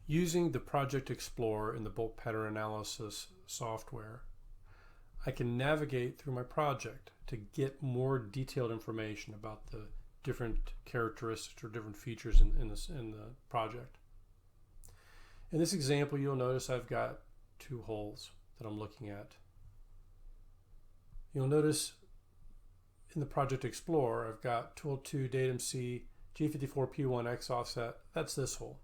Using the Project Explorer in the bulk pattern analysis software, I can navigate through my project to get more detailed information about the different characteristics or different features in the project. In this example, you'll notice I've got two holes that I'm looking at. You'll notice in the Project Explorer, I've got Tool 2 Datum C G54P1 X offset. That's this hole.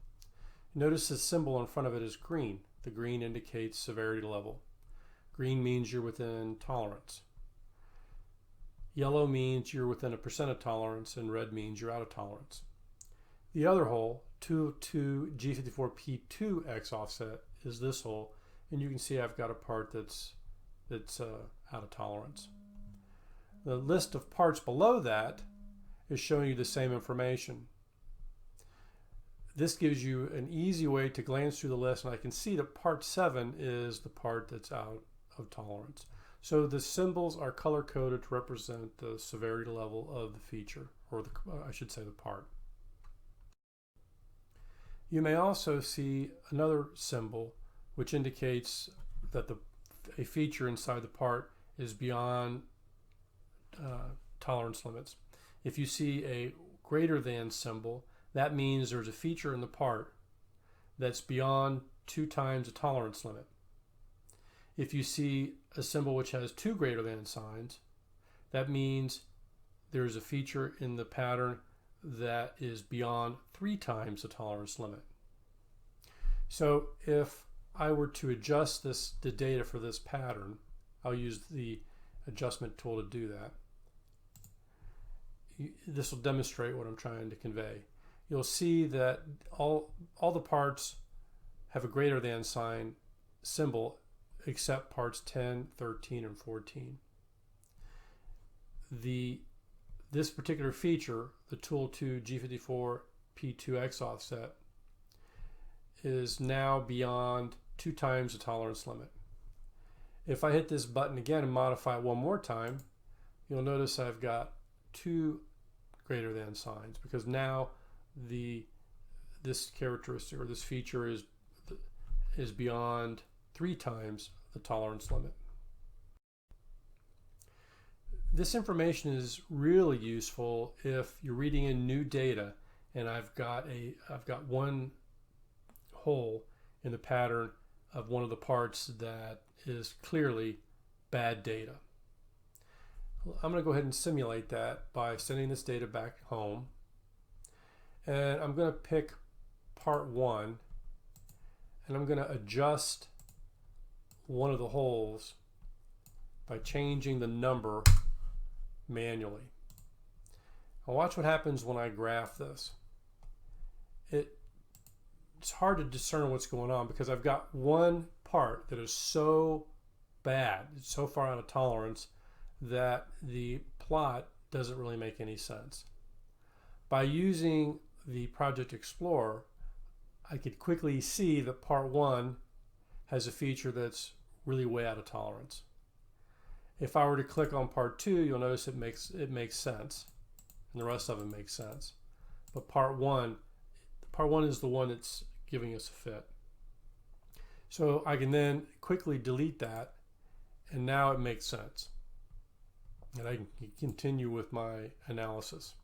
Notice the symbol in front of it is green. The green indicates severity level. Green means you're within tolerance. Yellow means you're within a percent of tolerance, and red means you're out of tolerance. The other hole, Tool 2 G54P2 X offset, is this hole, and you can see I've got a part that's out of tolerance. The list of parts below that is showing you the same information. This gives you an easy way to glance through the list, and I can see that part 7 is the part that's out of tolerance. So the symbols are color-coded to represent the severity level of the feature, or I should say the part. You may also see another symbol which indicates that a feature inside the part is beyond tolerance limits. If you see a greater than symbol, that means there's a feature in the part that's beyond 2 times the tolerance limit. If you see a symbol which has 2 greater than signs, that means there's a feature in the pattern that is beyond 3 times the tolerance limit. So if I were to adjust the data for this pattern, I'll use the adjustment tool to do that. This will demonstrate what I'm trying to convey. You'll see that all the parts have a greater than sign symbol except parts 10, 13, and 14. This particular feature, the Tool 2 G54P2X offset, is now beyond 2 times the tolerance limit. If I hit this button again and modify it one more time, you'll notice I've got 2 greater than signs, because now this characteristic or this feature is beyond 3 times the tolerance limit. This information is really useful if you're reading in new data and I've got one hole in the pattern of one of the parts that is clearly bad data. I'm going to go ahead and simulate that by sending this data back home. And I'm going to pick part 1, and I'm going to adjust one of the holes by changing the number manually. Now watch what happens when I graph this. It's hard to discern what's going on because I've got one part that is so bad, it's so far out of tolerance, that the plot doesn't really make any sense. By using the Project Explorer, I could quickly see that part 1 has a feature that's really way out of tolerance. If I were to click on part 2, you'll notice it makes sense, and the rest of it makes sense. But part 1 is the one that's giving us a fit. So I can then quickly delete that, and now it makes sense. And I can continue with my analysis.